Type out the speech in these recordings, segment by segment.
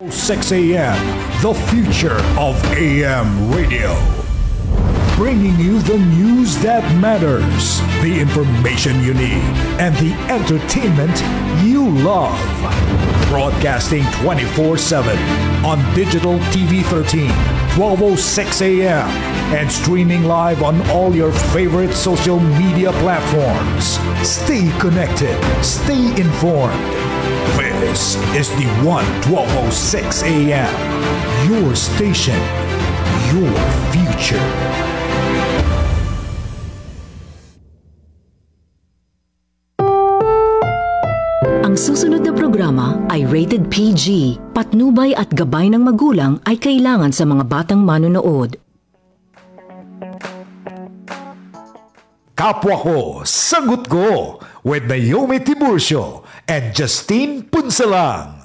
6 a.m. The future of AM radio. Bringing you the news that matters, the information you need, and the entertainment you love. Broadcasting 24/7 on Digital TV 13, 12:06 a.m. and streaming live on all your favorite social media platforms. Stay connected, stay informed. This is the 12:06 a.m. Your station, your future. Ang susunod na programa ay rated PG. Patnubay at gabay ng magulang ay kailangan sa mga batang manonood. Kapwa ko, sagot ko with Naomi Tiburcio and Justine Punsalang.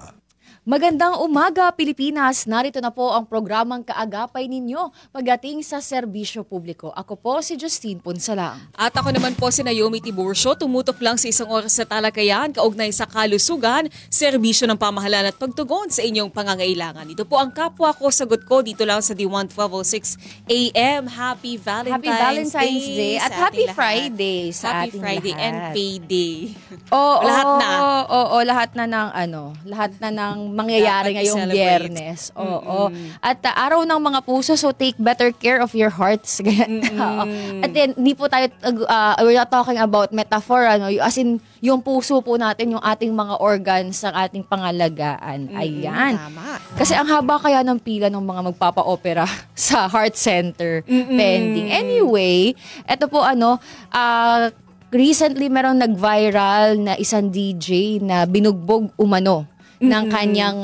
Magandang umaga, Pilipinas! Narito na po ang programang kaagapay ninyo pagdating sa serbisyo publiko. Ako po si Justine Punsalang. At ako naman po si Naomi Tiburcio, tumutok lang sa isang oras sa talakayan kaugnay sa kalusugan, serbisyo ng pamahalaan at pagtugon sa inyong pangangailangan. Ito po ang kapwa ko, sagot ko dito lang sa D1 12:06 AM. Happy Valentine's Day at Happy Friday sa ating Friday lahat. and payday. Lahat na. Lahat na ng mangyayari ngayong Biyernes. At araw ng mga puso, so take better care of your hearts. At then, hindi po tayo, we're not talking about metaphor, as in, yung puso po natin, yung ating mga organs, ang ating pangalagaan. Ayan. Tama. Kasi ang haba kaya ng pila ng mga magpapa-opera sa heart center pending. Anyway, eto po recently merong nag-viral na isang DJ na binugbog umano ng kanyang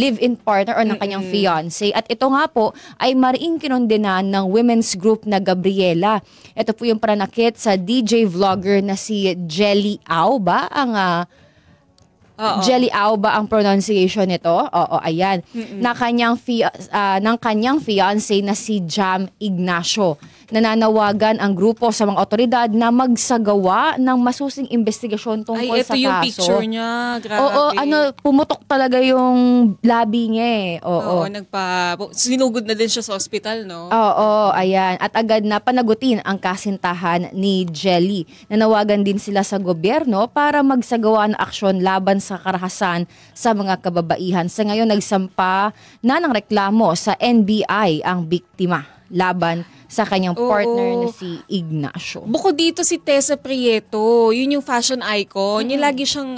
live-in partner or ng kanyang fiancé. At ito nga po ay mariing kinondenan ng women's group na Gabriela. Ito po yung pananakit sa DJ vlogger na si Jelly Au ba? Jelly Au ba ang pronunciation nito? Oo, ayan. Ng kanyang fiancé na si Jam Ignacio. Nananawagan ang grupo sa mga otoridad na magsagawa ng masusing investigasyon tungkol sa kaso. Ito yung picture niya. Grabe. Pumutok talaga yung labi niya eh. Sinugod na din siya sa ospital, no? Oo, ayan. At agad na panagutin ang kasintahan ni Jelly. Nanawagan din sila sa gobyerno para magsagawa ng aksyon laban sa karahasan sa mga kababaihan. Sa ngayon, nagsampa na ng reklamo sa NBI ang biktima laban sa kanyang partner na si Ignacio. Bukod dito si Tessa Prieto, yun yung fashion icon. Yung lagi siyang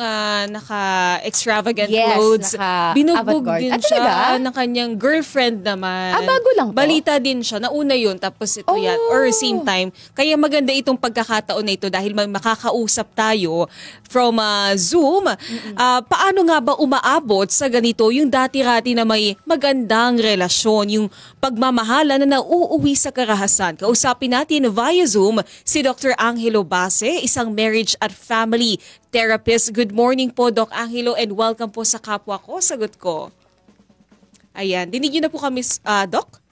naka-extravagant clothes. Binugbog din siya ng kanyang girlfriend naman. Bago lang to? Balita din siya. Nauna yun, tapos ito yan. Or same time. Kaya maganda itong pagkakataon na ito dahil makakausap tayo from Zoom. Paano nga ba umaabot sa ganito yung dati-rati na may magandang relasyon, yung pagmamahala na nauuwi sa karahasan. Kausapin natin via Zoom si Dr. Angelo Base, isang marriage at family therapist. Good morning po, Doc Angelo, and welcome po sa Kapwa Ko, Sagot Ko. Ayan, dinig niyo na po kami, Doc?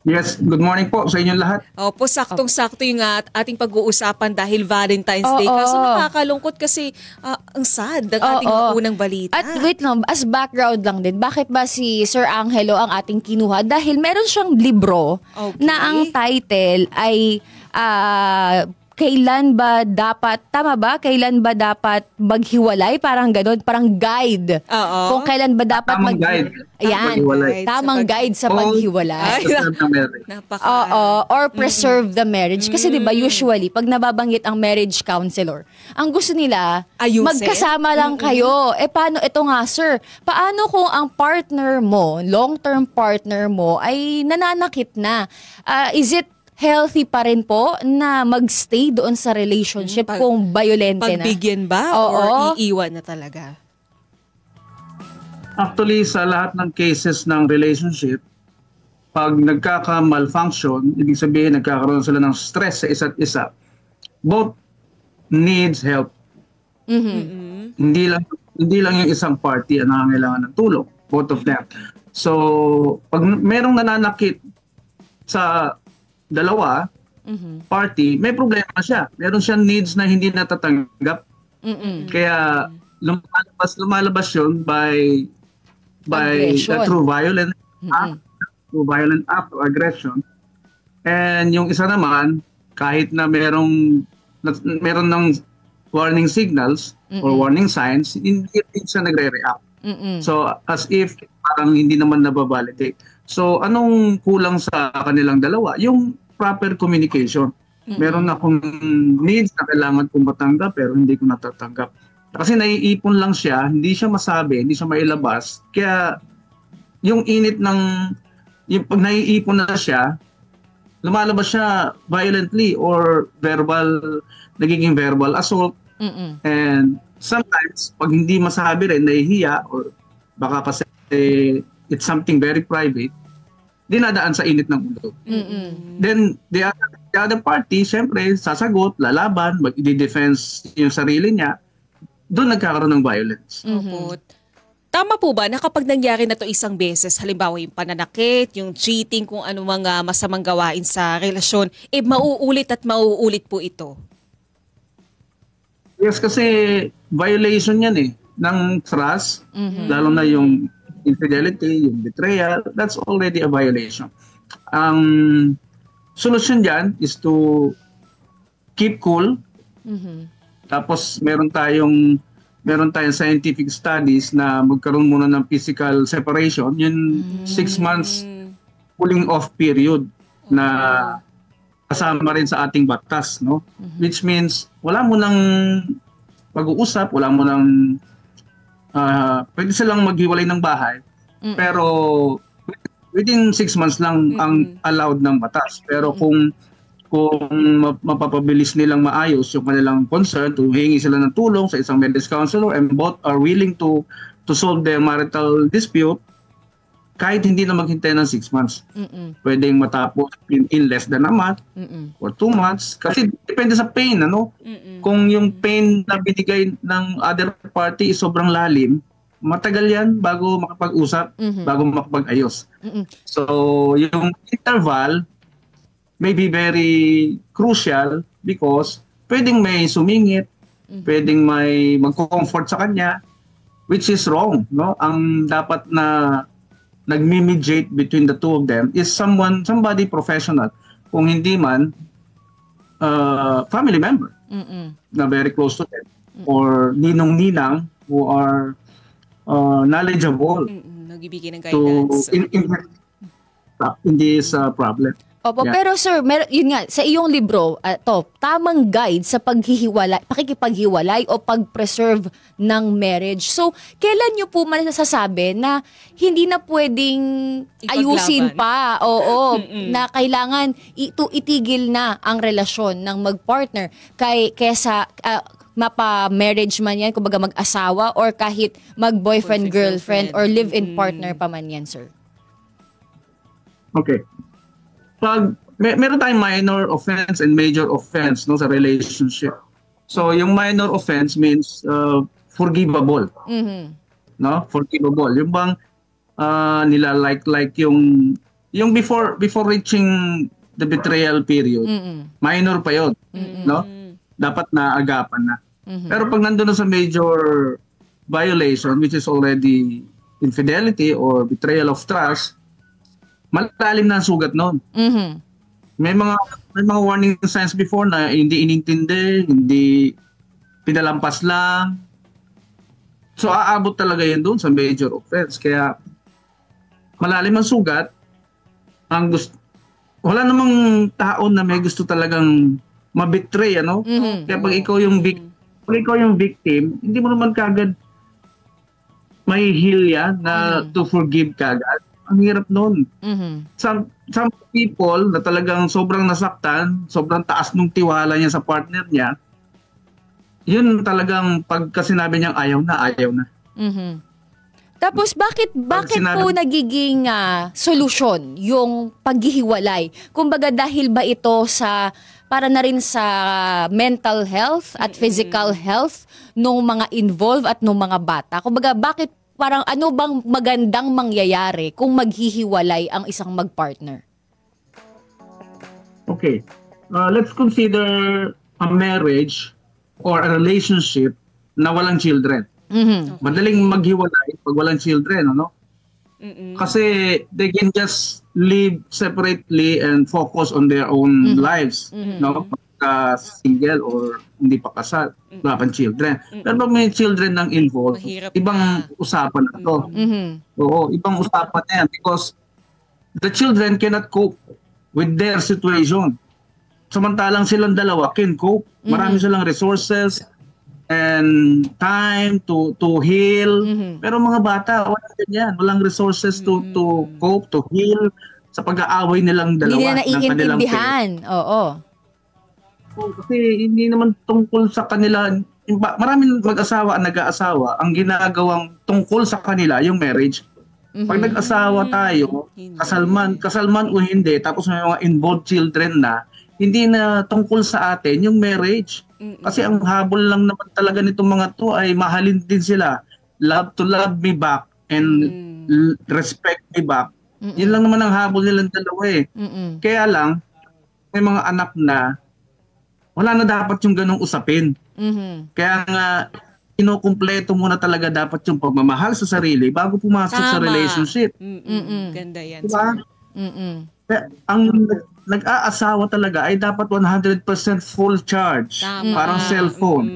Yes, good morning po sa inyong lahat. Opo, saktong-sakto yung ating pag-uusapan dahil Valentine's Day. Kaso nakakalungkot kasi ang sad ng ating unang balita. At wait lang, as background lang din, bakit ba si Sir Angelo ang ating kinuha? Dahil meron siyang libro na ang title ay kailan ba dapat, tama ba? Kailan ba dapat maghiwalay? Parang gano'n, parang guide. Kung kailan ba dapat guide. Ayan, tamang guide sa paghiwalay. Or preserve the marriage. Kasi 'di ba usually pag nababanggit ang marriage counselor, ang gusto nila magkasama lang kayo. Paano ito nga, sir? Paano kung ang partner mo, long-term partner mo ay nananakit na? Is it healthy pa rin po na magstay doon sa relationship kung violente na? Pagbigyan ba or iiwan na talaga? Actually, sa lahat ng cases ng relationship, pag nagkaka-malfunction, ibig sabihin nagkakaroon sila ng stress sa isa't isa, both needs help. Hindi lang yung isang party ang nangangailangan ng tulong, both of them. So, pag merong nananakit sa dalawa, party, may problema siya. Meron siyang needs na hindi natatanggap. Kaya lumalabas yun by through violent act, through violent act or aggression. And yung isa naman, kahit na meron ng warning signals or warning signs, hindi siya nagre-react. So as if parang hindi naman nababalidate. So anong kulang sa kanilang dalawa? Yung proper communication. Meron akong needs na kailangan kong matanggap pero hindi ko natatanggap. Kasi naiipon lang siya, hindi siya masabi, hindi siya mailabas. Kaya yung init yung pag naiipon na siya, lumalabas siya violently or nagiging verbal assault. And sometimes, pag hindi masabi rin, nahihiya or baka kasi it's something very private, dinadaan sa init ng ulo. Then, the other party, syempre, sasagot, lalaban, mag-defense yung sarili niya, doon nagkakaroon ng violence. Tama po ba na kapag nangyari na to isang beses, halimbawa yung pananakit, yung cheating, kung ano mga masamang gawain sa relasyon, mauulit at mauulit po ito? Yes, kasi violation yan ng trust, lalo na yung infidelity, yung betrayal, that's already a violation. Ang solusyon dyan is to keep cool. Tapos meron tayong scientific studies na magkaroon muna ng physical separation, yung 6 months cooling off period na kasama rin sa ating batas, no? Which means wala mo nang pag-uusap, wala mo nang pwede silang maghiwalay ng bahay, pero within 6 months lang ang allowed ng batas. Pero kung mapapabilis nilang maayos yung kanilang concern, humingi sila ng tulong sa isang marriage counselor and both are willing to solve their marital dispute, kahit hindi na maghintay ng 6 months. Pwedeng matapos in less than a month or 2 months. Kasi depende sa pain, ano? Kung yung pain na binigay ng other party is sobrang lalim, matagal yan bago makapag-usap, bago makapag-ayos. So, yung interval may be very crucial because pwedeng may sumingit, pwedeng may mag-comfort sa kanya, which is wrong, no? Ang dapat na nag-mediate between the two of them is somebody professional. Kung hindi man, family member na very close to them or ninong-ninang who are knowledgeable nagbibigay ng guidance in this problem. Opo, pero sir, yun nga, sa iyong libro, tamang guide sa pakikipaghiwalay o pag-preserve ng marriage. So, kailan nyo po man nasasabi na hindi na pwedeng ayusin pa, na kailangan itigil na ang relasyon ng mag-partner kaysa mapa-marriage man yan, kumbaga mag-asawa or kahit mag-boyfriend, girlfriend or live-in partner pa man yan, sir? Okay. Pag meron tayong minor offense and major offense, no, sa relationship. So yung minor offense means forgivable. No, forgivable. Yung bang nila like yung before reaching the betrayal period. Minor pa 'yon, no? Dapat na agapan na. Pero pag nandoon na sa major violation, which is already infidelity or betrayal of trust, malalim na ang sugat noon. May mga warning signs before na hindi inintindi, hindi pinalampas lang. So aabot talaga yan doon sa major offense. Kaya malalim ang sugat. Wala namang tao na may gusto talagang mabetray, ano? Kaya pag ikaw yung victim, hindi mo naman kagad may heal yan na to forgive kagad. Ang hirap nun. Some people na talagang sobrang nasaktan, sobrang taas nung tiwala niya sa partner niya, yun talagang pagka sinabi niyang ayaw na. Tapos bakit po nagiging solusyon yung paghihiwalay? Kumbaga dahil ba ito para na rin sa mental health at physical health nung mga involved at nung mga bata? Kumbaga bakit parang ano bang magandang mangyayari kung maghihiwalay ang isang magpartner? Okay. Let's consider a marriage or a relationship na walang children. Madaling maghiwalay pag walang children, ano? Kasi they can just live separately and focus on their own lives, no? Pagka single or hindi pa kasal, wala pang children. Pero pag may children nang involved, Mahirap ibang usapan na to. Oo, ibang usapan na yan because the children cannot cope with their situation. Samantalang silang dalawa can cope. Marami silang resources and time to heal. Pero mga bata, walang ganyan. Walang resources to cope, to heal sa pag-aaway nilang dalawa. Hindi na naiintindihan. Oo. Kasi hindi naman tungkol sa kanila. Maraming mag-asawa at nag-aasawa, ang ginagawang tungkol sa kanila yung marriage. Pag nag-asawa tayo, kasalman o hindi, tapos may mga involved children na, hindi na tungkol sa atin yung marriage. Kasi ang habol lang naman talaga nitong mga to ay mahalin din sila. Love to love me back and respect me back. Yun lang naman ang habol nilang dalawa eh. Kaya lang, may mga anak na wala na dapat yung ganong usapin. Kaya nga, kinukumpleto muna talaga dapat yung pagmamahal sa sarili bago pumasok sa relationship. Ganda yan. Diba? Kaya, ang nag-aasawa talaga ay dapat 100% full charge. Parang cellphone.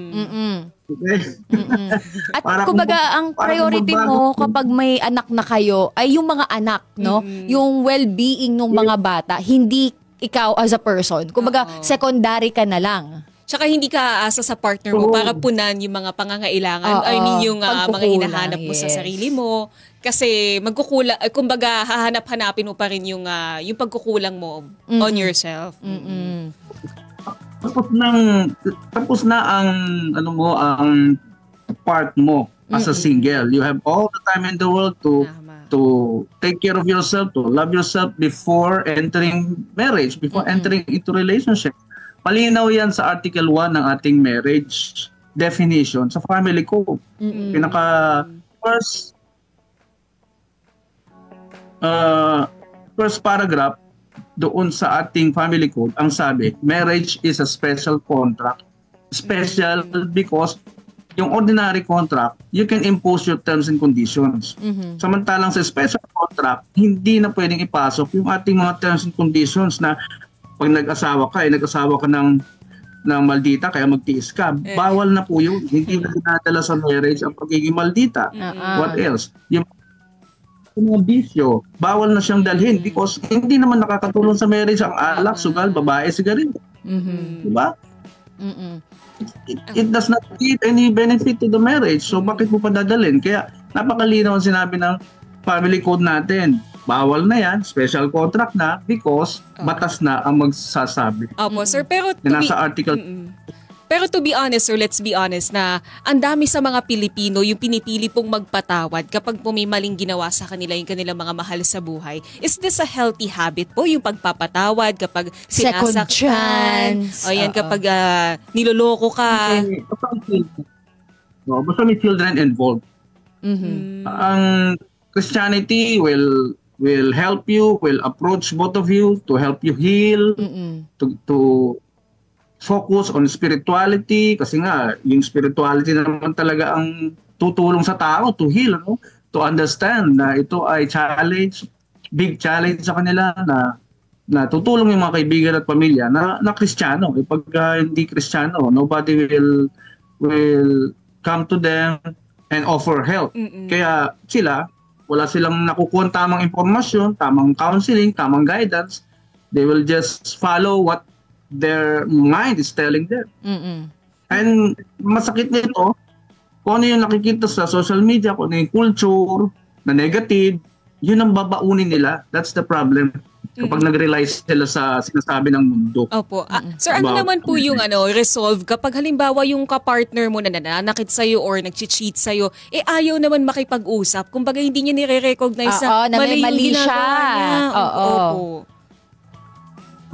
Okay? At kumbaga, ang priority mo kapag may anak na kayo ay yung mga anak, no? Yung well-being ng mga bata, hindi ikaw as a person. Kumbaga, secondary ka na lang. Tsaka hindi ka aasa sa partner mo para punan yung mga pangangailangan. I mean, yung mga hinahanap mo sa sarili mo. Kasi magkukulang, kumbaga hahanap-hanapin mo pa rin yung pagkukulang mo on yourself. Tapos na ang ang part mo as a single. You have all the time in the world to take care of yourself, to love yourself before entering marriage, before entering into relationship. Malinaw yan sa Article 1 ng ating marriage definition sa family code. Pinaka first paragraph doon sa ating family code, ang sabi, marriage is a special contract. Special because yung ordinary contract, you can impose your terms and conditions. Samantalang sa special contract, hindi na pwedeng ipasok yung ating mga terms and conditions na pag nag-asawa ka ng maldita, kaya magtiis ka. Bawal na po yun. Hindi na dinadala sa marriage ang pagiging maldita. What else? Yung mga bisyo, bawal na siyang dalhin because hindi naman nakakatulong sa marriage ang alak, sugal, babae, sigarilyo. Diba? It does not give any benefit to the marriage. So bakit mo pa dadalhin? Kaya napakalinaw ang sinabi ng family code natin. Bawal na yan, special contract na because batas na ang magsasabi. Opo, sir, pero nasa article. Pero to be honest, sir, let's be honest na ang dami sa mga Pilipino yung pinipili pong magpatawad kapag po may maling ginawa sa kanila yung kanilang mga mahal sa buhay. Is this a healthy habit po, yung pagpapatawad kapag sinasaktan? Second chance. O yan, kapag niloloko ka. Basta may children involved. Ang Christianity will help you, will approach both of you to help you heal, to focus on spirituality, kasi nga, yung spirituality naman talaga ang tutulong sa tao to heal, no? To understand na ito ay challenge, big challenge sa kanila na tutulong yung mga kaibigan at pamilya na Kristiyano. Pag hindi Kristiyano, nobody will come to them and offer help. Kaya sila, wala silang nakukuha tamang impormasyon, tamang counseling, tamang guidance. They will just follow what their mind is telling them. And masakit nito, kung ano yung nakikita sa social media, kung ano yung culture na negative, yun ang babaunin nila. That's the problem. Kapag nag-rely sila sa sinasabi ng mundo. Opo. Sir, ano naman po yung resolve kapag halimbawa yung kapartner mo na nananakit sa'yo or nag-cheat sa'yo, ayaw naman makipag-usap. Kumbaga hindi niya nire-recognize na mali yung ginagawa niya. Oo.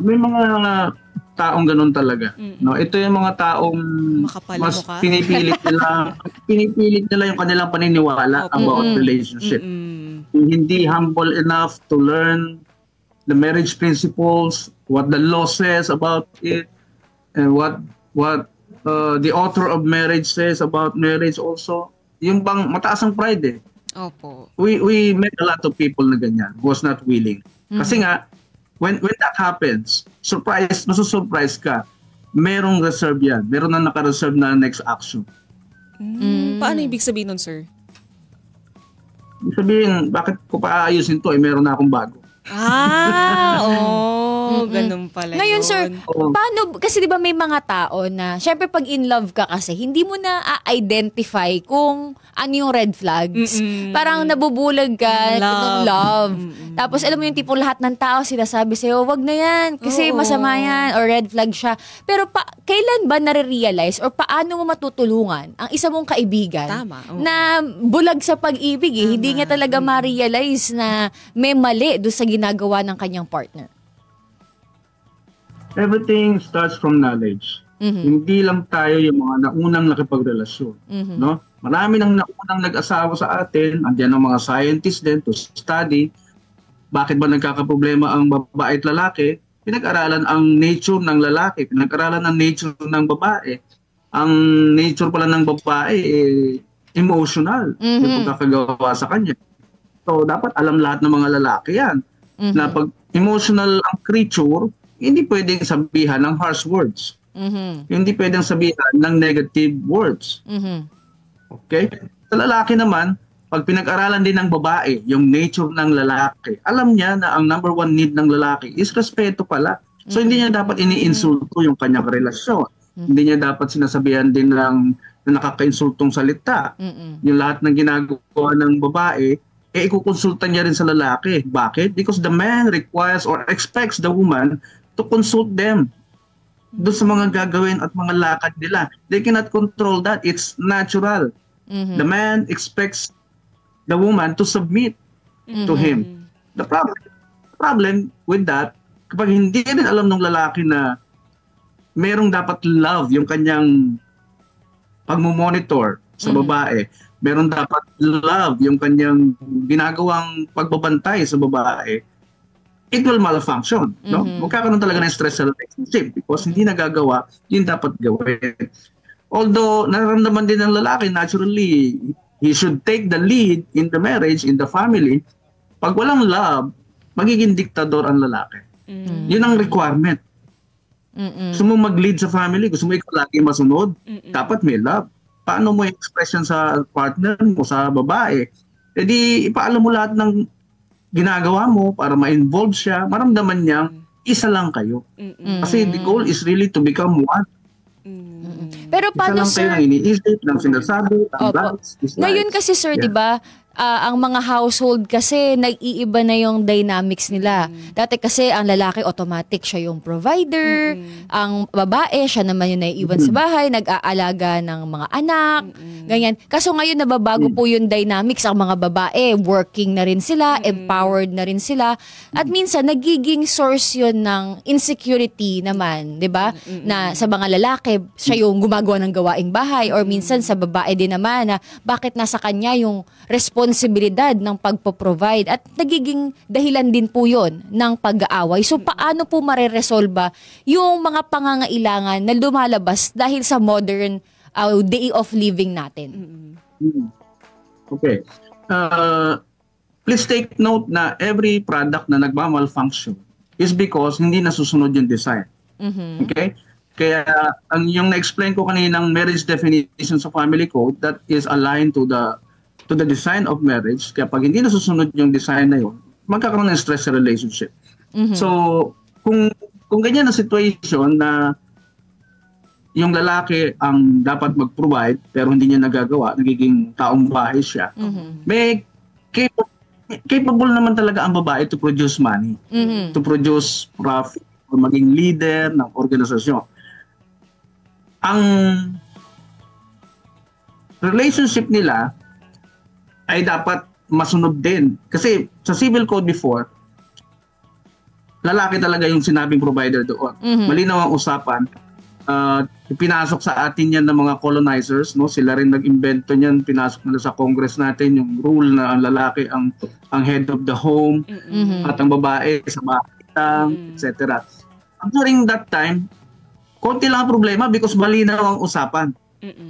May mga taong ganun talaga. No, ito yung mga taong mas pinipilit nila yung kanilang paniniwala about relationship. Hindi humble enough to learn the marriage principles, what the law says about it, and what the author of marriage says about marriage also. yung bang mataas ang pride eh. Opo. We met a lot of people na ganyan who was not willing. Kasi nga, when that happens, masusurprise ka, merong reserve yan. Meron na naka-reserve na next action. Paano ibig sabihin nun, sir? Ibig sabihin, bakit ko pa aayusin to? Meron na akong bago. Ganun pala Ngayon, yun. sir, paano, kasi di ba may mga tao na, syempre pag in love ka kasi, hindi mo na identify kung ano yung red flags. Parang nabubulag ka ng love. Tapos alam mo yung tipo lahat ng tao sinasabi sa'yo, wag na yan, kasi masama yan, or red flag siya. Pero kailan ba nare-realize or paano mo matutulungan ang isa mong kaibigan na bulag sa pag-ibig hindi niya talaga ma-realize na may mali doon sa ginagawa ng kanyang partner? Everything starts from knowledge. Hindi lang tayo yung mga naunang nakipagrelasyon. No? Marami nang naunang nag-asawa sa atin. Andiyan ang mga scientists din to study. Bakit ba nagkakaproblema ang babae at lalaki? Pinag-aralan ang nature ng lalaki. Pinag-aralan ang nature ng babae. Ang nature pala ng babae emotional. Yung pagkakagawa sa kanya. So, dapat alam lahat ng mga lalaki yan. Na pag emotional ang creature, hindi pwedeng sabihan ng harsh words. Hindi pwedeng sabihan ng negative words. Okay? Sa lalaki naman, pag pinag-aralan din ng babae, yung nature ng lalaki, alam niya na ang number one need ng lalaki is respeto pala. So, hindi niya dapat iniinsulto yung kanyang relasyon. Hindi niya dapat sinasabihan din ng nakaka-insultong salita. Yung lahat ng ginagawa ng babae, ikukonsulta niya rin sa lalaki. Bakit? Because the man requires or expects the woman to consult them doon sa mga gagawin at mga lakad nila. They cannot control that. It's natural. The man expects the woman to submit to him. The problem with that, kapag hindi rin alam ng lalaki na merong dapat love yung kanyang pagmumonitor sa babae, meron dapat love yung kanyang ginagawang pagbabantay sa babae, it will malfunction. No? Magkakaroon talaga ng stress sa relationship because hindi nagagawa yung dapat gawin. Although, nararamdaman din ng lalaki, naturally, he should take the lead in the marriage, in the family. Pag walang love, magiging diktador ang lalaki. Yun ang requirement. Gusto mo mag-lead sa family, gusto mo ikaw lagi masunod, dapat may love. Paano mo i-expression sa partner mo, sa babae? E di, ipaalam mo lahat ng ginagawa mo para ma-involve siya, maramdaman niyang isa lang kayo. Kasi the goal is really to become one. Pero paano, sir? Isa lang kayo ng iniisip, ng sinasabi, ng balance. Ngayon kasi, sir, di ba, ang mga household kasi nag-iiba na yung dynamics nila. Dati kasi ang lalaki automatic siya yung provider, ang babae siya naman yung naiiwan sa bahay, nag-aalaga ng mga anak, ganyan. Kaso ngayon nababago po yung dynamics, ang mga babae working na rin sila, empowered na rin sila, at minsan nagiging source yun ng insecurity naman, 'di ba? Na sa mga lalaki siya yung gumagawa ng gawaing bahay, or minsan sa babae din naman na bakit nasa kanya yung responsibilidad ng pagpo-provide, at nagiging dahilan din po yun ng pag-aaway. So paano po mareresolba yung mga pangangailangan na lumalabas dahil sa modern day of living natin? Okay. Please take note na every product na nagmamalfunction is because hindi nasusunod yung design. Okay? Kaya yung na-explain ko kaninang marriage definition sa family code, that is aligned to the design of marriage. Kaya pag hindi nasusunod yung design na yun, magkakaroon ng stress sa relationship. So, kung ganyan na situation na yung lalaki ang dapat mag-provide pero hindi niya nagagawa, nagiging taong bahay siya, may capable naman talaga ang babae to produce money, to produce profit, o maging leader ng organisasyon. Ang relationship nila ay dapat masunod din. Kasi sa civil code before, lalaki talaga yung sinabing provider doon. Malinaw ang usapan. Pinasok sa atin yan ng mga colonizers, no? Sila rin nag-invento niyan, pinasok nila sa Congress natin yung rule na ang lalaki ang head of the home, at ang babae sa bahay lang, etc. During that time, konti lang ang problema because malinaw ang usapan.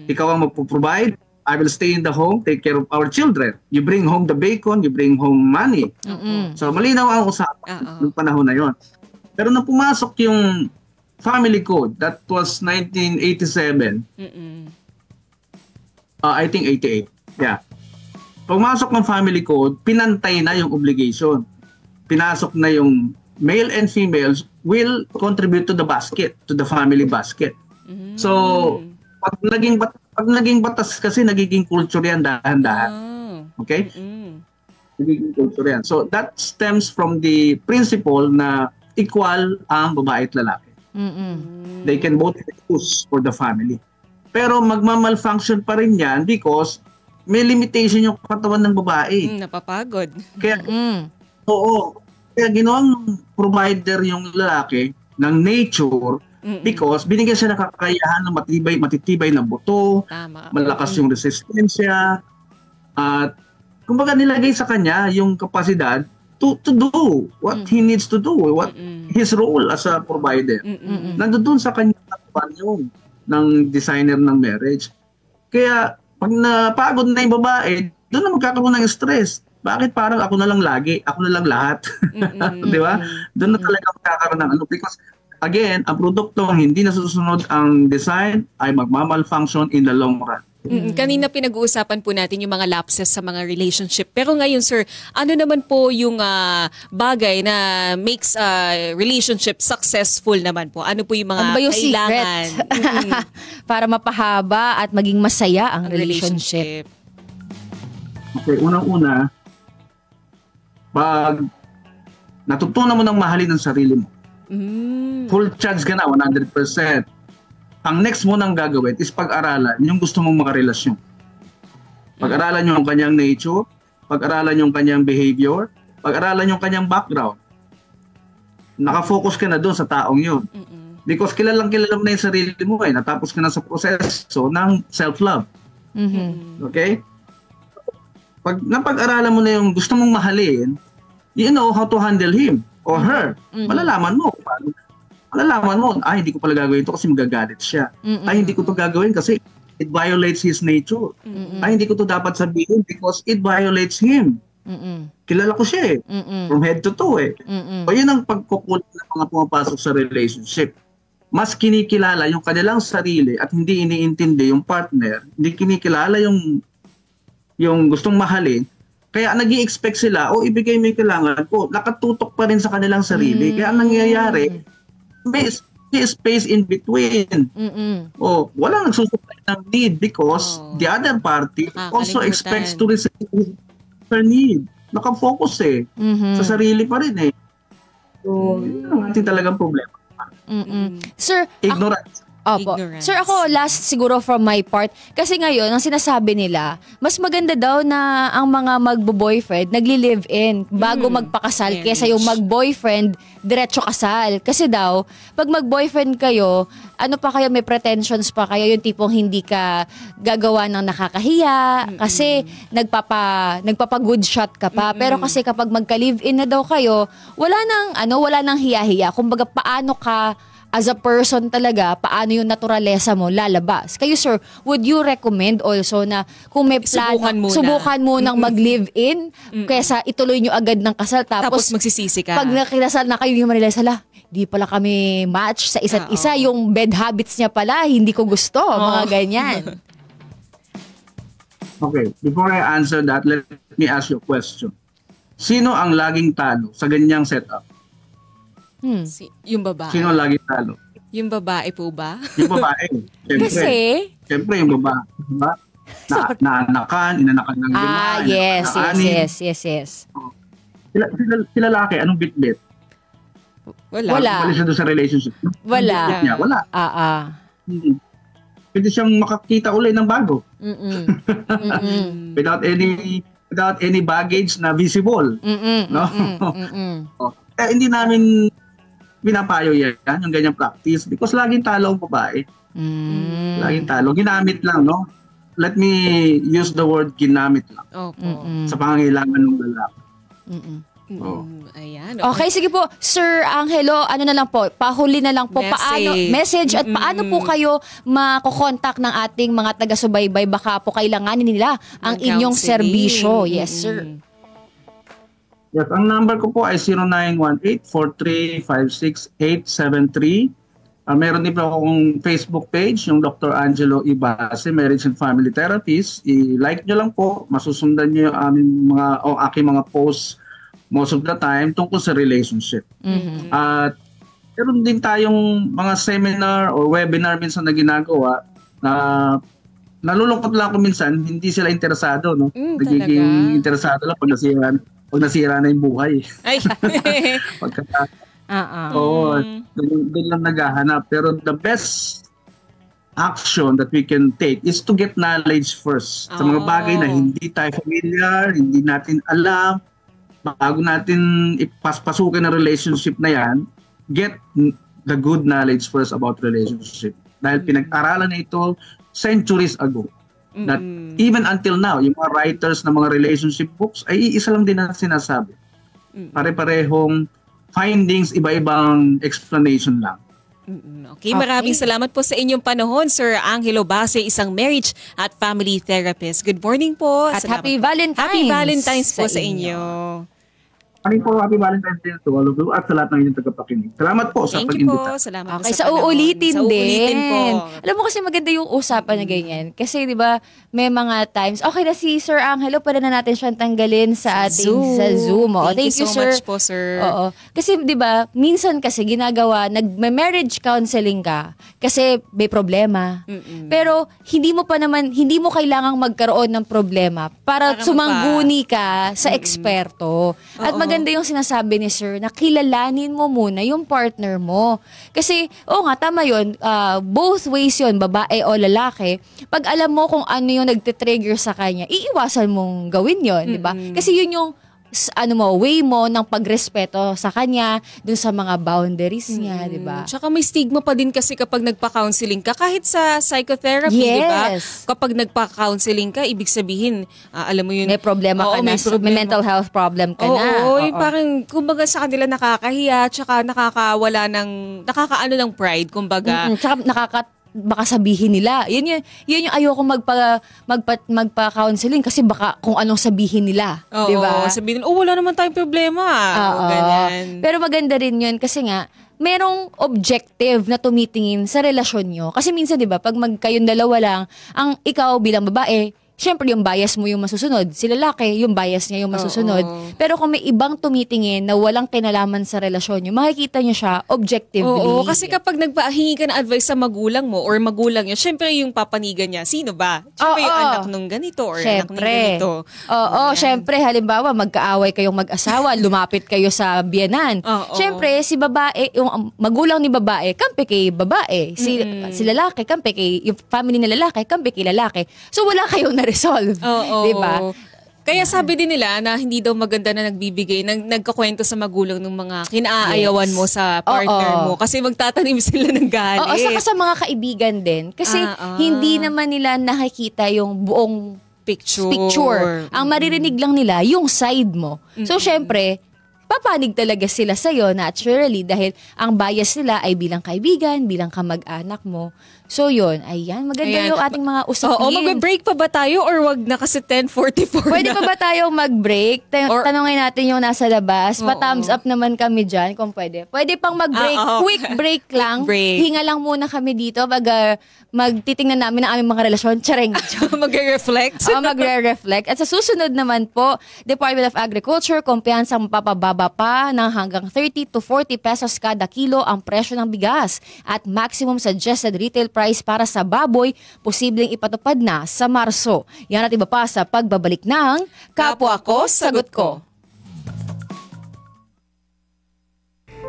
Ikaw ang magpo-provide, I will stay in the home, take care of our children. You bring home the bacon, you bring home money. So malinaw ang usapan ng panahon na yon. Pero nung pumasok yung family code, that was 1987. I think 88. Yeah. Pumasok ng family code, pinantay na yung obligation. Pinasok na yung male and females will contribute to the basket, to the family basket. So, pag naging batas kasi, nagiging culture yan dahan-dahan. Okay? Nagiging culture yan. So, that stems from the principle na equal ang babae at lalaki. They can both use for the family. Pero magmamalfunction pa rin yan because may limitation yung katawan ng babae. Napapagod. Kaya, kaya ginawang provider yung lalaki ng nature because binigyan siya ng kakayahan ng matitibay na buto, malakas yung resistensya, at kumbaga nilagay sa kanya yung kapasidad to do what he needs to do, what his role as a provider. Nandoon sa kanya yung ng designer ng marriage. Kaya pag napagod na yung babae, doon na magkakaroon ng stress. Bakit parang ako na lang lagi, ako na lang lahat? Di ba? Doon na talaga magkakaroon ng because again, ang produkto hindi nasusunod ang design ay magmamalfunction in the long run. Kanina pinag-uusapan po natin yung mga lapses sa mga relationship. Pero ngayon, sir, ano naman po yung bagay na makes a relationship successful naman po? Ano po yung mga kailangan? Para mapahaba at maging masaya ang relationship. Okay, unang-una, pag natutunan mo ng mahalin ang sarili mo, full charge ka na, 100%. Ang next mo nang gagawin is pag-aralan yung gusto mong makarelasyon. Pag-aralan yung kanyang nature, pag-aralan yung kanyang behavior, pag-aralan yung kanyang background. Nakafocus ka na doon sa taong yun. Because kilala mo na yung sarili mo natapos ka na sa proseso ng self-love. Okay? Pag napag-aralan mo na yung gusto mong mahalin, you know how to handle him or her. Malalaman mo. Hindi ko pala gagawin ito kasi magagalit siya. Hindi ko ito gagawin kasi it violates his nature. Hindi ko ito dapat sabihin because it violates him. Kilala ko siya from head to toe So yun ang pagkukulit ng mga pumapasok sa relationship. Mas kinikilala yung kanilang sarili at hindi iniintindi yung partner. Hindi kinikilala yung gustong mahalin. Kaya nag-i-expect sila, ibigay mo yung kailangan ko. Nakatutok pa rin sa kanilang sarili. Kaya ang nangyayari, may space in between. Walang nagsusupply ng need because the other party also expects to receive her need. Nakafocus sa sarili pa rin So, yun ang ating talagang problema. Sir, ignorance. Ignorance. Sir, ako last siguro from my part, kasi ngayon, ang sinasabi nila, mas maganda daw na ang mga magbo-boyfriend nagli-live-in bago magpakasal kesa yung mag-boyfriend diretso kasal. Kasi daw, pag mag-boyfriend kayo, ano pa kayo, may pretensions pa kayo, yung tipong hindi ka gagawa ng nakakahiya kasi nagpapa-good shot ka pa. Pero kasi kapag magka-live-in na daw kayo, wala nang hiya-hiya. Kumbaga, paano ka as a person talaga, paano yung naturalesa mo lalabas. Kayo, sir, would you recommend also na kung may plano, subukan munang mag-live-in kaysa ituloy nyo agad ng kasal tapos magsisisi ka? Pag nakinasal na kayo, yung ma-realize, di pala kami match sa isa't isa. Yung bed habits niya pala, hindi ko gusto. Mga ganyan. Okay, before I answer that, let me ask you a question. Sino ang laging talo sa ganyang setup? Yung babae. Sino lagi talo? Yung babae po ba? Yung babae. Siyempre yung babae. Diba? Naanakan, inanakan ng lima. Yes. Sila lalaki, anong bit-bit? Wala. Wala siya doon sa relationship. Wala. Pwede siyang makakita ulit ng bago. Without any baggage na visible. No? Kaya hindi namin pinapayo yan, yung ganyang practice because laging talo ang babae. Laging talo. Ginamit lang, no? Let me use the word ginamit lang. Sa pangangailangan ng lalaki. Ayan. Okay, sige po. Sir Angelo, ano na lang po, pahuli na lang po. Message at paano po kayo makokontak ng ating mga taga-subaybay? Baka po kailanganin nila ang inyong serbisyo. Yes, sir. Yes, ang number ko po ay 0918-4356-873. Meron din po akong Facebook page, yung Dr. Angelo Ibase, Marriage and Family Therapist. I-like nyo lang po, masusundan nyo yung aking mga posts most of the time tungkol sa relationship. At meron din tayong mga seminar or webinar minsan na ginagawa na nalulungkot lang ako minsan, hindi sila interesado, no? Nagiging interesado lang pag nasira na yung buhay. Ay. Doon lang naghahanap. Pero the best action that we can take is to get knowledge first sa mga bagay na hindi tayo familiar, hindi natin alam. Bago natin ipaspasukin ang relationship na yan, get the good knowledge first about relationship. Dahil pinag-aralan na ito centuries ago. That even until now, yung mga writers ng mga relationship books ay iisa lang din na sinasabi. Pare-parehong findings, iba-ibang explanation lang. Okay, maraming salamat po sa inyong panahon, Sir Angelo Base, isang marriage at family therapist. Good morning po. At happy Valentine's. Happy Valentine's po sa inyo. Happy Valentine's Day to all of you at sa lahat ng inyong tagapakinig. Salamat po sa pag-imbita. Thank you po. Salamat po sa uulitin din. Uulitin po. Alam mo kasi maganda yung usapan na ganyan. Kasi di ba may mga times, okay na si Sir Angelo, pwede na natin siyang tanggalin sa ating sa Zoom. Thank you so much po, sir. Oo. Kasi di ba, minsan kasi ginagawa, nag-marriage counseling ka kasi may problema. Pero hindi mo kailangang magkaroon ng problema para sumangguni ka sa eksperto. At maganda yung sinasabi ni Sir na kilalanin mo muna yung partner mo. Kasi, tama yun, both ways yun, babae o lalaki. Pag alam mo kung ano yung nagtitrigger sa kanya, iiwasan mong gawin yun, di ba? Kasi yun yung way mo ng pagrespeto sa kanya dun sa mga boundaries niya, di ba? Tsaka may stigma pa din kasi kapag nagpa-counseling ka, kahit sa psychotherapy, di ba? Kapag nagpa-counseling ka, ibig sabihin, alam mo yun, may problema ka na, may mental health problem ka na. Parang, kumbaga sa kanila nakakahiya, tsaka nakakaano ng pride, kumbaga. Tsaka baka sabihin nila. Yun yung ayoko magpa-counseling kasi baka kung anong sabihin nila. Di ba? Sabihin, wala naman tayong problema. Ganyan. Pero maganda rin yun kasi nga, merong objective na tumitingin sa relasyon nyo. Kasi minsan, di ba, pag kayong dalawa lang, ang ikaw bilang babae, syempre yung bias mo yung masusunod. Si lalaki, yung bias niya yung masusunod. Pero kung may ibang tumitingin na walang kinalaman sa relasyon nyo, makikita nyo siya objectively. Kasi kapag nagpahingi ka ng advice sa magulang mo or magulang nyo, syempre yung papanigan niya, sino ba? Syempre yung anak nung ganito or anak nung ganito. Syempre, halimbawa, magkaaway kayong mag-asawa, lumapit kayo sa biyenan. Syempre, si babae, yung magulang ni babae, kampi kay babae. Si lalaki, kampi kay, yung family ni lalaki, kampi kay lalaki. So, wala kayong resolve. Diba? Kaya sabi din nila na hindi daw maganda na nagkakwento sa magulang ng mga kinaayawan mo sa partner mo kasi magtatanim sila ng galit. Saka sa mga kaibigan din. Kasi hindi naman nila nakikita yung buong picture. Ang maririnig lang nila yung side mo. So, syempre, papanig talaga sila sa'yo naturally dahil ang bias nila ay bilang kaibigan, bilang kamag-anak mo. So yun, ayan, maganda yung ating mga usapin. Mag-break pa ba tayo or wag na kasi 10:44 Pwede pa ba tayong mag-break? Tanungin natin yung nasa labas. Pa-thumbs up naman kami dyan kung pwede. Pwede pang mag-break. Quick break lang. Hinga lang muna kami dito. Magtitingnan namin ang aming mga relasyon. Tsareng. Magre-reflect. Magre-reflect. At sa susunod naman po, Department of Agriculture, kumpiyansang mapapababa pa ng hanggang 30 to 40 pesos kada kilo ang presyo ng bigas. At maximum suggested retail price para sa baboy, posibleng ipatupad na sa Marso. Yan at iba pa sa pagbabalik ng Kapwa Ko, Sagot Ko.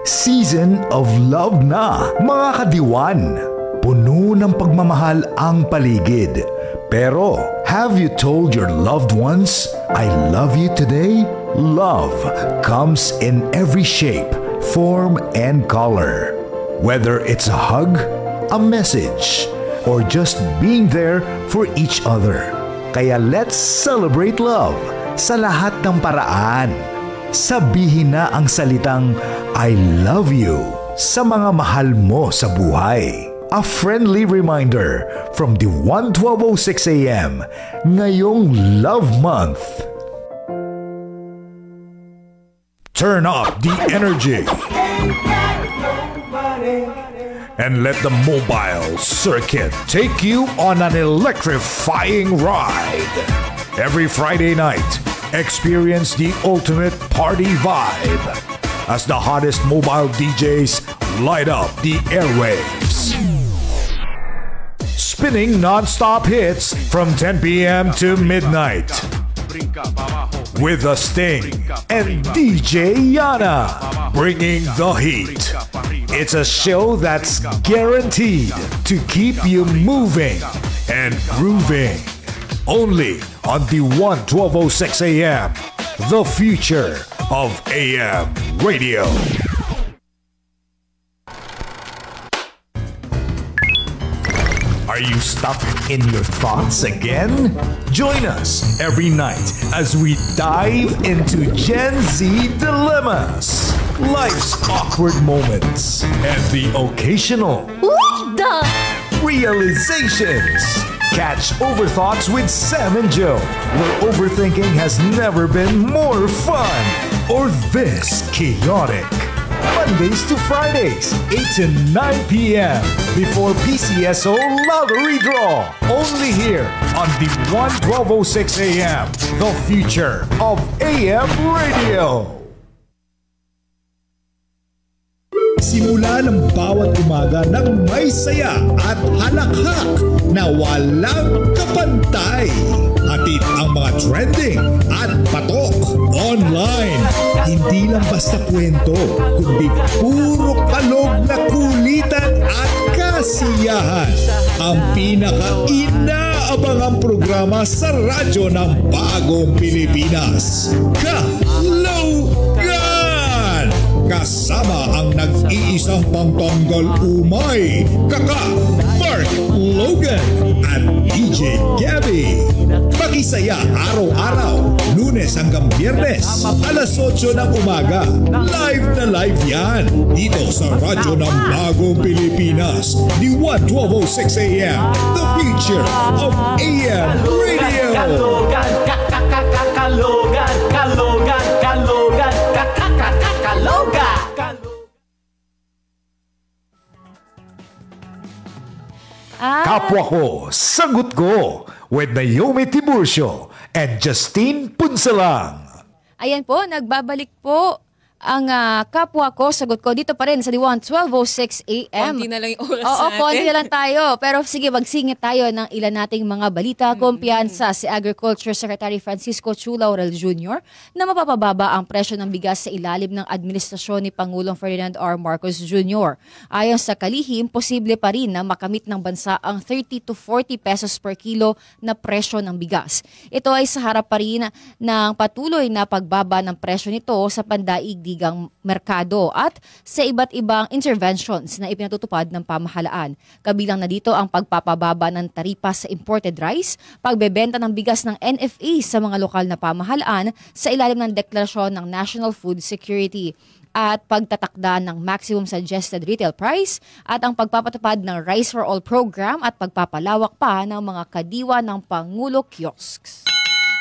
Season of Love na, mga kadiwan. Puno ng pagmamahal ang paligid. Pero, have you told your loved ones, I love you today? Love comes in every shape, form, and color. Whether it's a hug, a message, or just being there for each other. Kaya let's celebrate love sa lahat ng paraan. Sabihin na ang salitang I love you sa mga mahal mo sa buhay. A friendly reminder from the 1:12:06 a.m. ngayong Love Month. Turn up the energy and let the mobile circuit take you on an electrifying ride. Every Friday night, experience the ultimate party vibe as the hottest mobile DJs light up the airwaves. Spinning non-stop hits from 10 p.m. to midnight with The Sting and DJ Yana bringing the heat. It's a show that's guaranteed to keep you moving and grooving. Only on the 1:12:06 a.m. The future of AM radio. Are you stuck in your thoughts again? Join us every night as we dive into Gen Z dilemmas, life's awkward moments, and the occasional realizations. Catch Overthoughts with Sam and Joe, where overthinking has never been more fun or this chaotic. Mondays to Fridays, 8 to 9 p.m. before PCSO Lottery Draw. Only here on the 1:12:06 a.m. The future of AM radio. Simula ng bawat umaga ng may saya at halakhak na walang kapantay. Hatid ang mga trending at patok online. Hindi lang basta kwento, kundi puro kalog na kulitan at kasiyahan. Ang pinaka-inaabangang programa sa radyo ng Bagong Pilipinas. Kalogan! Kasama ang nag-iisang pangtanggal umay, Kaka, Mark Logan at DJ Gabby. Pakisaya araw-araw, Lunes hanggang Biyernes, alas 8 ng umaga. Live na live yan, dito sa radyo ng Bagong Pilipinas, the 1:12:06 a.m. The future of AM radio. Kalogan, Kalogan, Kalogan, Kalogan, Kalogan. Kapwa ko, sagot ko with Naomi Tiburcio and Justine Punsalang. Ayan po, nagbabalik po ang kapwa ko, sagot ko dito pa rin sa Diwan 12:06 a.m. Konti na lang yung oras Oo, natin. konti na lang tayo. Pero sige, magsingit tayo ng ilan nating mga balita. Kumpiyansa si Agriculture Secretary Francisco Chu Laurel Jr. na mapapababa ang presyo ng bigas sa ilalim ng administrasyon ni Pangulong Ferdinand R. Marcos Jr. Ayon sa kalihim, posible pa rin na makamit ng bansa ang 30 to 40 pesos per kilo na presyo ng bigas. Ito ay sa harap pa rin ng patuloy na pagbaba ng presyo nito sa pandaigdigang merkado at sa iba't ibang interventions na ipinatutupad ng pamahalaan. Kabilang na dito ang pagpapababa ng taripa sa imported rice, pagbebenta ng bigas ng NFA sa mga lokal na pamahalaan sa ilalim ng deklarasyon ng National Food Security at pagtatakda ng maximum suggested retail price at ang pagpapatupad ng Rice for All program at pagpapalawak pa ng mga kadiwa ng Pangulo kiosks.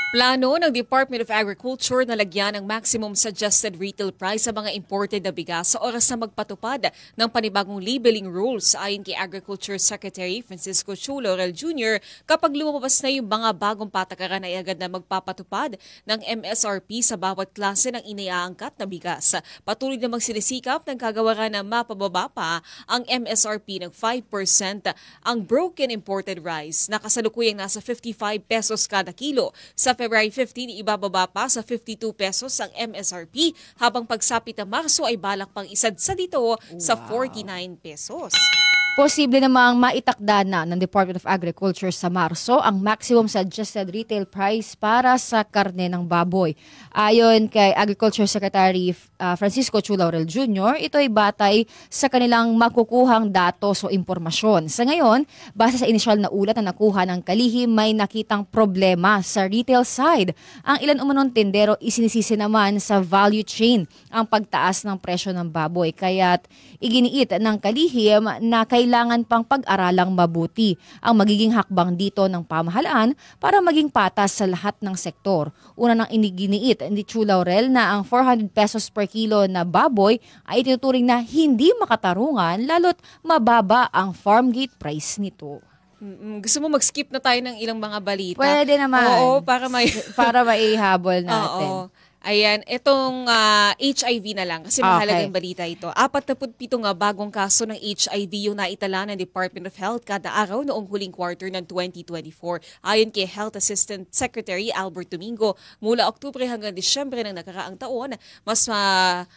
Plano ng Department of Agriculture na lagyan ng maximum suggested retail price sa mga imported na bigas sa oras na magpatupad ng panibagong labeling rules ayon kay Agriculture Secretary Francisco Chu Laurel Jr. Kapag lumabas na yung mga bagong patakaran ay agad na magpapatupad ng MSRP sa bawat klase ng iniaangkat na bigas. Patuloy na magsilisikap ng kagawaran na mapababa pa ang MSRP ng 5% ang broken imported rice na kasalukuyang nasa 55 pesos kada kilo. Sa February 15, ibababa pa sa 52 pesos ang MSRP habang pagsapit ng Marso ay balak pang isadsa dito sa 49 pesos. Posible namang maitakda na ng Department of Agriculture sa Marso ang maximum suggested retail price para sa karne ng baboy. Ayon kay Agriculture Secretary Francisco Chu Laurel Jr., ito ay batay sa kanilang makukuhang datos o impormasyon. Sa ngayon, base sa inisyal na ulat na nakuha ng kalihim, may nakitang problema sa retail side. Ang ilan umanong tindero isinisisi naman sa value chain ang pagtaas ng presyo ng baboy. Kaya't iginiit ng kalihim na kailangan pang pag-aralang mabuti ang magiging hakbang dito ng pamahalaan para maging patas sa lahat ng sektor. Una nang iniginiit ni Chu Laurel na ang 400 pesos per kilo na baboy ay itinuturing na hindi makatarungan lalo't mababa ang farm gate price nito. Gusto mo mag-skip na tayo ng ilang mga balita? Pwede naman. Oo, para maihabol natin. Oo. Ayan, itong HIV na lang kasi mahalagang balita ito. 47 nga bagong kaso ng HIV yung naitala ng Department of Health kada araw noong huling quarter ng 2024. Ayon kay Health Assistant Secretary Albert Domingo, mula Oktubre hanggang Disyembre ng nakaraang taon, mas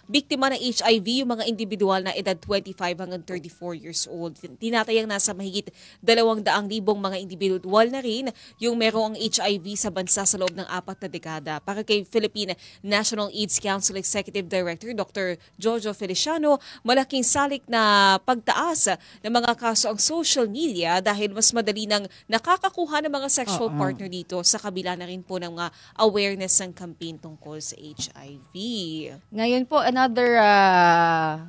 biktima ng HIV yung mga individual na edad 25 hanggang 34 years old. Tinatayang nasa mahigit 200,000 mga individual na rin yung merong HIV sa bansa sa loob ng 4 na dekada. Para kay Philippine National AIDS Council Executive Director Dr. Jojo Feliciano, malaking salik na pagtaas ng mga kaso ang social media dahil mas madali nang nakakakuha ng mga sexual partner dito sa kabila na rin po ng mga awareness ng campaign tungkol sa HIV. Ngayon po, another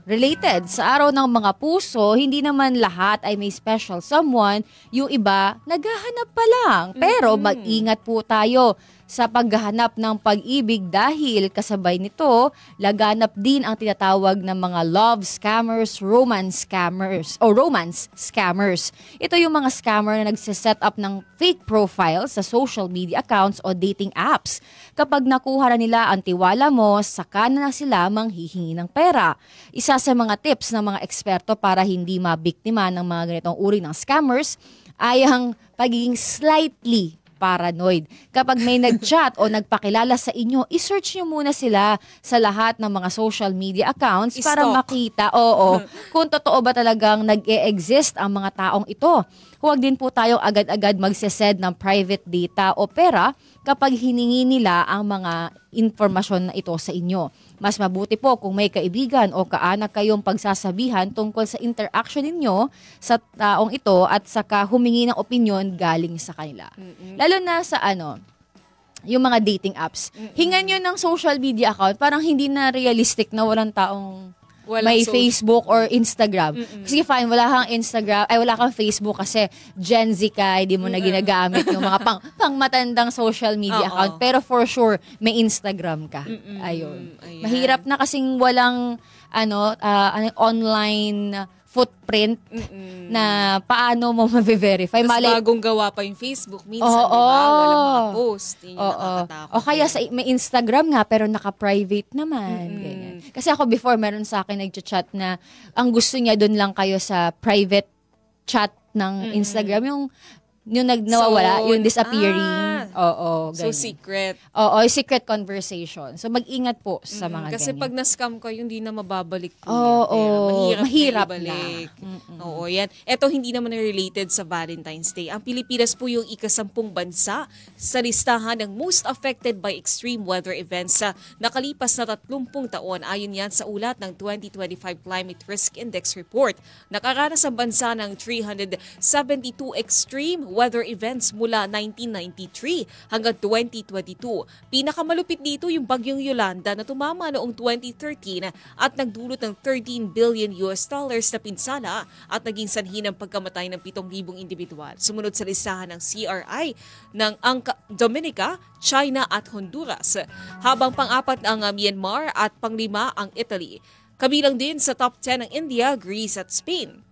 related sa araw ng mga puso, hindi naman lahat ay may special someone, yung iba naghahanap pa lang. Pero mag-ingat po tayo sa paghahanap ng pag-ibig dahil kasabay nito, laganap din ang tinatawag ng mga love scammers, romance scammers. Ito yung mga scammer na nagsiset up ng fake profiles sa social media accounts o dating apps. Kapag nakuha na nila ang tiwala mo, saka na sila manghihingi ng pera. Isa sa mga tips ng mga eksperto para hindi mabiktima ng mga ganitong uri ng scammers ay ang pagiging slightly paranoid. Kapag may nag-chat o nagpakilala sa inyo, i-search nyo muna sila sa lahat ng mga social media accounts para makita, kung totoo ba talagang nag-e-exist ang mga taong ito. Huwag din po tayong agad-agad magsesend ng private data o pera kapag hiningi nila ang mga informasyon na ito sa inyo. Mas mabuti po kung may kaibigan o kaanak kayong pagsasabihan tungkol sa interaction ninyo sa taong ito at saka humingi ng opinyon galing sa kanila. Lalo na sa yung mga dating apps. Hingan nyo ng social media account, parang hindi na realistic na walang taong may Facebook or Instagram. Kasi fine, wala kang Facebook kasi Gen Z ka, hindi mo na ginagamit yung mga pang matandang social media account. Pero for sure, may Instagram ka. Ayun. Mahirap na kasing walang online footprint na paano mo ma-verify. Mas bagong gawa pa yung Facebook. Minsan, walang mga post. Yun yung nakakatakot. O kaya may Instagram nga, pero naka-private naman. Ganyan. Kasi ako before, meron sa akin nag-chat na ang gusto niya doon lang kayo sa private chat ng Instagram. Yung nawawala, yung disappearing. Ganyan. So secret. Secret conversation. So mag-ingat po sa mga ganyan. Kasi pag na-scam kayo, hindi na mababalik po mahirap na ibalik. Oo, yan. Ito hindi naman related sa Valentine's Day. Ang Pilipinas po yung ika-10 bansa sa listahan ng most affected by extreme weather events sa nakalipas na 30 taon. Ayon yan sa ulat ng 2025 Climate Risk Index Report. Nakaranas ang bansa ng 372 extreme weather events mula 1993 hanggang 2022. Pinakamalupit dito yung bagyong Yolanda na tumama noong 2013 at nagdulot ng $13 billion na pinsala at naging sanhi ng pagkamatay ng 7,000 individual. Sumunod sa listahan ng CRI ng Dominica, China at Honduras, habang pang-apat ang Myanmar at pang-5 ang Italy. Kabilang din sa top 10 ng India, Greece at Spain.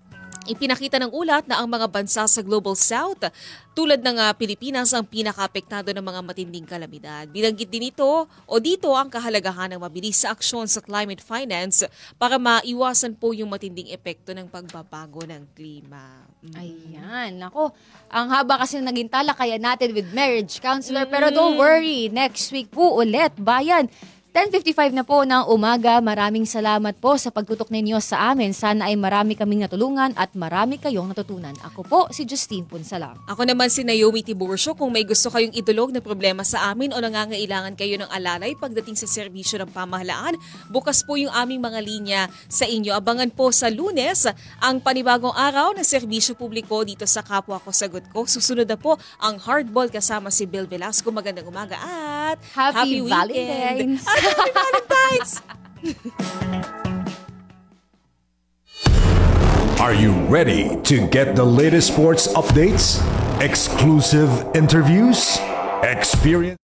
Ipinakita ng ulat na ang mga bansa sa Global South tulad ng Pilipinas ang pinaka-apektado ng mga matinding kalamidad. Binanggit din dito ang kahalagahan ng mabilis sa aksyon sa climate finance para maiwasan po yung matinding epekto ng pagbabago ng klima. Ayan, nako. Ang haba kasi naging talakayan natin with marriage counselor, pero don't worry, next week po ulit, bayan. 10:55 na po ng umaga. Maraming salamat po sa pagtutok ninyo sa amin. Sana ay marami kaming natulungan at marami kayong natutunan. Ako po si Justine Punsalang. Ako naman si Naomi Tiburcio. Kung may gusto kayong idulog na problema sa amin o nangangailangan kayo ng alalay pagdating sa serbisyo ng pamahalaan, bukas po yung aming mga linya sa inyo. Abangan po sa Lunes ang panibagong araw na serbisyo publiko dito sa Kapwa Ko Sagot Ko. Susunod na po ang Hardball kasama si Bill Velasco. Magandang umaga at Happy weekend. Valentine's! Happy Valentine's! Are you ready to get the latest sports updates, exclusive interviews, experience?